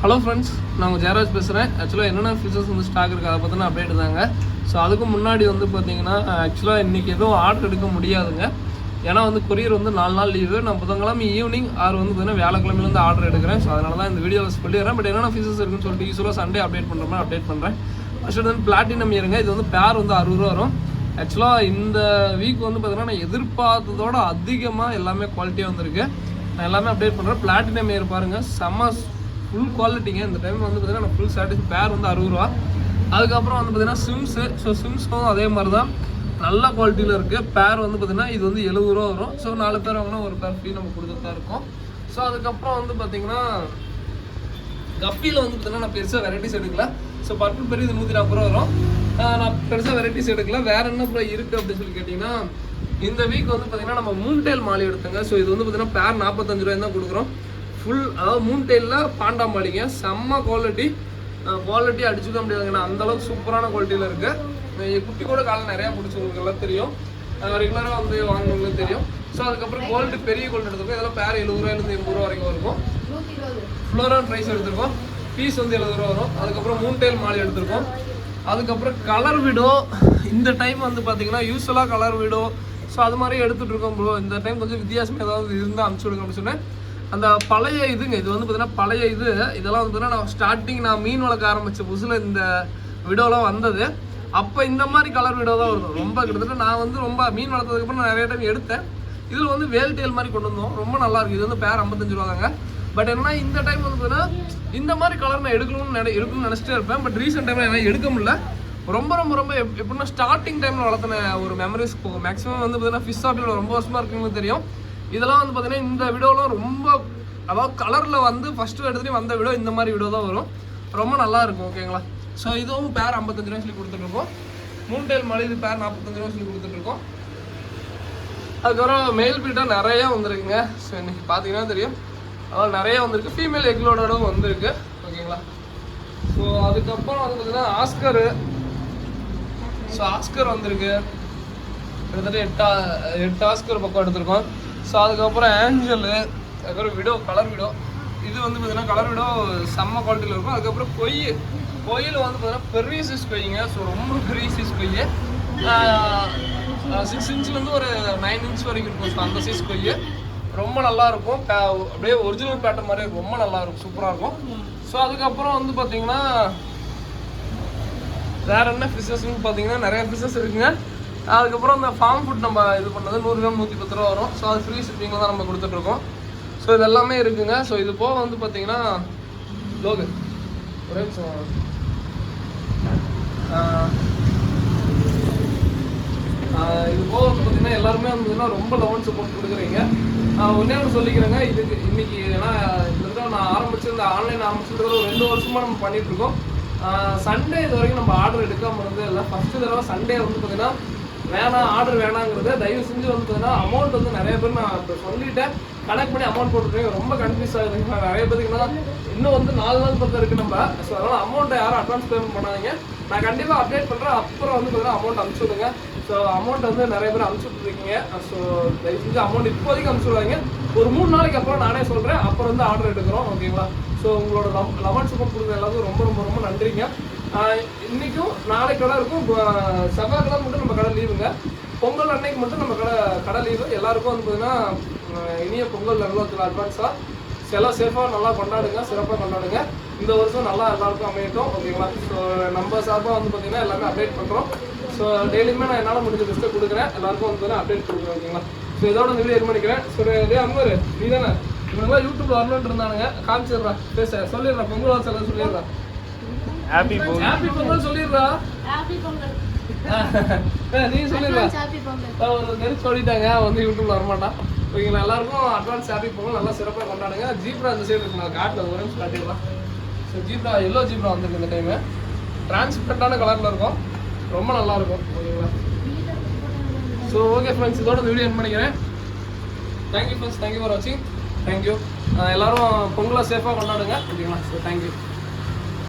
Hello friends, நான் உங்கள் ஜெயராஜ் பேசுகிறேன். ஆக்சுவலாக என்னென்ன ஃபீச்சர்ஸ் வந்து ஸ்டாக் இருக்குது அதை பற்றின அப்டேட் தாங்க. ஸோ அதுக்கு முன்னாடி வந்து பார்த்தீங்கன்னா ஆக்சுவலாக இன்றைக்கி எதுவும் ஆர்டர் எடுக்க முடியாதுங்க. ஏன்னா வந்து கொரியர் வந்து 4 நாள் லீவு. நான் புதன்கிழமை ஈவினிங் வந்து பார்த்தீங்கன்னா வியாழக்கிழமையிலேருந்து ஆர்டர் எடுக்கிறேன். ஸோ அதனால தான் இந்த வீடியோவில் சொல்லிடுறேன். பட் என்னென்ன ஃபீச்சர்ஸ் இருக்குன்னு சொல்லிட்டு யூஸ்வலாக சண்டே அப்டேட் பண்ணுற மாதிரி அப்டேட் பண்ணுறேன். ஃபஸ்ட்டு வந்து பிளாட்டினம் இயருங்க. இது வந்து பேர் வந்து 60 ரூபா வரும். ஆக்சுவலாக இந்த வீக் வந்து பார்த்தீங்கன்னா நான் எதிர்பார்த்ததோட அதிகமாக எல்லாமே குவாலிட்டியாக வந்திருக்கு. நான் எல்லாமே அப்டேட் பண்ணுறேன். பிளாட்டினம் இயர் பாருங்கள், செம்ம ஃபுல் குவாலிட்டிங்க. இந்த டைம் வந்து பார்த்தீங்கன்னா நான் ஃபுல் சாட்டிஸ். பேர் வந்து 60 ரூபா. அதுக்கப்புறம் வந்து பார்த்தீங்கன்னா சிம்ஸு. ஸோ சிம்ஸும் அதே மாதிரி தான் நல்ல குவாலிட்டியில் இருக்குது. பேர் வந்து பார்த்தீங்கன்னா இது வந்து 70 ரூபா வரும். ஸோ 4 பேர் வாங்கினா ஒரு பேர் ஃப்ரீ நம்ம கொடுத்துட்டு தான் இருக்கோம். ஸோ அதுக்கப்புறம் வந்து பார்த்தீங்கன்னா கப்பியில் வந்து பார்த்தீங்கன்னா நான் பெருசாக வெரைட்டிஸ் எடுக்கல. ஸோ பர்பிள் பெரிய இது 140 ரூபா வரும். நான் பெருசாக வெரைட்டிஸ் எடுக்கல. வேறு என்ன ப்ரோ இருக்குது அப்படின்னு சொல்லி கேட்டிங்கன்னா, இந்த வீக் வந்து பார்த்தீங்கன்னா நம்ம மூன்டெயில் மாலி எடுத்தோங்க. ஸோ இது வந்து பார்த்தீங்கன்னா பேர் 45 ரூபாய் தான் கொடுக்குறோம். ஃபுல் அதாவது மூன்டெயிலில் பாண்டா மாலிங்க. செம்ம குவாலிட்டி அடிச்சுக்க முடியாதுங்க. அந்தளவுக்கு சூப்பரான குவாலிட்டியில் இருக்குது. குட்டி கூட காலம் நிறையா பிடிச்சவங்களுக்கு எல்லாம் தெரியும். ரெகுலராக வந்து வாங்குறவங்களுக்கு தெரியும். ஸோ அதுக்கப்புறம் கோல்டு பெரிய கோல்டு எடுத்துருக்கோம். இதெல்லாம் பேர் 70 ரூபாயிலேருந்து 80 ரூபா வரைக்கும் இருக்கும். ஃப்ளோரான் ப்ரைஸ் எடுத்துருக்கோம். பீஸ் வந்து 70 ரூபா வரும். அதுக்கப்புறம் மூன்டெயில் மாலி எடுத்துருக்கோம். அதுக்கப்புறம் கலர் விடோ. இந்த டைம் வந்து பார்த்தீங்கன்னா யூஸ்வலாக கலர் விடோ ஸோ அது மாதிரி எடுத்துகிட்டு இருக்கோம் ப்ரோ. இந்த டைம் கொஞ்சம் வித்தியாசமாக ஏதாவது இருந்தால் அனுப்பிச்சி விடுங்க அப்படின்னு சொன்னேன். அந்த பழைய இதுங்க, இது வந்து பார்த்தீங்கன்னா பழைய இதெல்லாம் வந்து பார்த்தீங்கன்னா நான் மீன் வளர்க்க ஆரம்பித்த புதுசில் இந்த விடோலாம் வந்தது. அப்போ இந்த மாதிரி கலர் விடோ தான் வரும். ரொம்ப கிட்டத்தட்ட நான் வந்து ரொம்ப மீன் வளர்த்ததுக்கப்புறம் நான் நிறைய டைம் எடுத்தேன். இதில் வந்து வேல் டெயில் மாதிரி கொண்டு வந்தோம். ரொம்ப நல்லாயிருக்கு. இது வந்து பேர் 55 ரூபா தாங்க. பட் என்னன்னா இந்த டைம் வந்து பார்த்தீங்கன்னா இந்த மாதிரி கலர் நான் எடுக்கணும்னு நினச்சிட்டே இருப்பேன். பட் ரீசெண்ட் டைமில் என்னால் எடுக்க முடியல. ரொம்ப எப்படின்னா ஸ்டார்டிங் டைமில் வளர்த்தின ஒரு மெமரிஸ் போகும். மேக்ஸிமம் வந்து பார்த்தீங்கன்னா ஃபிஷ் ஷாப்பில் ரொம்ப வருஷமாக இருக்குன்னு தெரியும். இதெல்லாம் வந்து பார்த்தீங்கன்னா இந்த விடோலாம் ரொம்ப அதாவது கலரில் வந்து ஃபஸ்ட்டு எடுத்துகிட்டு வந்த விடோ இந்த மாதிரி விடோ தான் வரும். ரொம்ப நல்லா இருக்கும். ஓகேங்களா? ஸோ இதுவும் பேர் 55 ரூபா சொல்லி கொடுத்துட்ருக்கோம். மூன்டெயில் மாலி இது பேர் 45 ரூபா சொல்லி கொடுத்துட்ருக்கோம். அதுக்கப்புறம் மெயில் பீட்டாக நிறையா வந்துருக்குங்க. ஸோ இன்றைக்கி பார்த்தீங்கன்னா தெரியும், அதாவது நிறையா வந்திருக்கு. ஃபீமேல் எக்லோடோடும் வந்திருக்கு. ஓகேங்களா? ஸோ அதுக்கப்புறம் வந்து பார்த்தீங்கன்னா ஆஸ்கர் வந்திருக்கு. கிட்டத்தட்ட 8 ஆஸ்கர் பக்கம் எடுத்திருக்கோம். ஸோ அதுக்கப்புறம் ஆஞ்சலு, அதுக்கப்புறம் விடோ கலர் விடோ. இது வந்து பார்த்தீங்கன்னா கலர் விடோ செம்ம குவாலிட்டியில் இருக்கும். அதுக்கப்புறம் கொய்யில் வந்து பார்த்தீங்கன்னா பெரிய சைஸ் கொய்யுங்க. ஸோ ரொம்ப பெரிய சைஸ் கொய்யை 6 இன்ச்லேருந்து ஒரு 9 இன்ச் வரைக்கும் இருக்கும். ஸோ அந்த சைஸ் கொய்யை ரொம்ப நல்லாயிருக்கும். அப்படியே ஒரிஜினல் பேட்டர்ன் மாதிரி இருக்கும். ரொம்ப நல்லாயிருக்கும், சூப்பராக இருக்கும். ஸோ அதுக்கப்புறம் வந்து பார்த்தீங்கன்னா வேறு என்ன ஃபிஷஸ்ன்னு பார்த்தீங்கன்னா நிறைய ஃபிஷஸ் இருக்குங்க. அதுக்கப்புறம் அந்த ஃபார்ம் ஃபுட் நம்ம இது பண்ணது 100 கிராம் 110 ரூபா வரும். ஸோ அது ஃப்ரீ ஷிப்பிங்கில் தான் நம்ம கொடுத்துட்ருக்கோம். ஸோ இது எல்லாமே இருக்குங்க. ஸோ இது போக வந்து பார்த்தீங்கன்னா லோகு ஒரே நிமிஷம். இது போக வந்து பார்த்தீங்கன்னா எல்லாருமே வந்து ரொம்ப லெவன் சப்போர்ட் கொடுக்குறீங்க. ஒன்றே ஒன்று சொல்லிக்கிறேங்க. இதுக்கு இன்றைக்கி ஏன்னா இந்த நான் இந்த ஆன்லைன் ஆரம்பிச்சதுல ஒரு 2 வருஷமாக நம்ம பண்ணிகிட்ருக்கோம். சண்டே இது வரைக்கும் நம்ம ஆர்டர் எடுக்காமல் இருந்தது இல்லை. ஃபஸ்ட்டு தடவை சண்டே வந்து பார்த்தீங்கன்னா ஆர்டர் வேணாங்கிறத தயவு செஞ்சு வந்து பார்த்தீங்கன்னா அமௌண்ட் வந்து நிறைய பேர் நான் இப்போ சொல்லிட்டேன், கனெக்ட் பண்ணி அமௌண்ட் போட்டுருக்கீங்க. ரொம்ப கன்ஃபியூஸ் ஆகுதுங்க நிறைய பேருக்குன்னா. இன்னும் வந்து 4 நாள் பக்கம் இருக்குது நம்ம. ஸோ அதனால் அமௌண்ட்டை யாரும் அட்வான்ஸ் பேமெண்ட் பண்ணாதீங்க. நான் கண்டிப்பாக அப்டேட் பண்ணுறேன். அப்புறம் வந்து பார்த்தீங்கன்னா அமௌண்ட் அனுப்பிச்சி விடுங்க. ஸோ அமௌண்ட் வந்து நிறைய பேர் அனுப்பிச்சி விட்ருக்கீங்க. ஸோ தயவு செஞ்சு அமௌண்ட் இப்போதைக்கு அனுப்பிச்சி விடாதீங்க. ஒரு 3 நாளைக்கு அப்புறம் நானே சொல்கிறேன். அப்புறம் வந்து ஆர்டர் எடுக்கிறோம். ஓகேங்களா? ஸோ உங்களோட லெவன் சப்போர்ட் கொடுக்குற எல்லாத்துக்கும் ரொம்ப நன்றிங்க. இன்றைக்கும் நாளைக்கு கடை இருக்கும். செவ்வாய்க்கிழமை மட்டும் நம்ம கடை லீவுங்க. பொங்கல் அன்னைக்கு மட்டும் நம்ம கடை லீவு. எல்லாருக்கும் வந்து பார்த்தீங்கன்னா இனிய பொங்கல் நல்வாழ்த்துக்கள் அட்வான்ஸாக. எல்லாம் சேஃபாக நல்லா கொண்டாடுங்க, சிறப்பாக கொண்டாடுங்க. இந்த வருஷம் நல்லா எல்லாருக்கும் அமையட்டும். ஓகேங்களா? ஸோ நம்ம சார்பாக வந்து பார்த்தீங்கன்னா எல்லாமே அப்டேட் பண்ணுறோம். ஸோ டெய்லியுமே நான் என்னால் முடிஞ்ச பெஸ்ட்டை கொடுக்குறேன். எல்லாருக்கும் வந்து அப்டேட் கொடுக்குறேன். ஓகேங்களா? ஸோ இதோட இந்த வீடியோ பண்ணிக்கிறேன். ஸோ அங்கே நீ தானே இவங்கெல்லாம் யூடியூப்ல வரணுன்ட்டு இருந்தானுங்க. காமிச்சிடுறா, சொல்லிடுறா, பொங்கல் வாசல் சொல்லிடுறா. ஹாப்பி பொங்கல் சொல்லிடுறா. நீ சொல்லிடுறா. சொல்லிட்டாங்க வந்து யூடியூப்ல வரமாட்டான். ஓகேங்களா? எல்லாருக்கும் அட்வான்ஸ் ஹாப்பி பொங்கல். நல்லா சிறப்பாக கொண்டாடுங்க. ஜீப்ரா இந்த சைடு இருக்கு, நான் காட்டில் ஒரு நிமிஷம் காட்டிடலாம். ஸோ ஜீப்ரா எல்லோ ஜீப்ரா வந்துருக்கு இந்த டைமு. டிரான்ஸ்பரண்டான கலரில் இருக்கும். ரொம்ப நல்லாயிருக்கும். ஓகேங்களா? ஸோ ஓகே ஃப்ரெண்ட்ஸ், இதோட இந்த வீடியோ என் பண்ணிக்கிறேன். தேங்க்யூ ஃப்ரெண்ட்ஸ், தேங்க்யூ ஃபார் வாட்சிங். தேங்க்யூ. எல்லோரும் பொங்கலை சேஃபாக கொண்டாடுங்க. ஓகேங்களா? So thank you.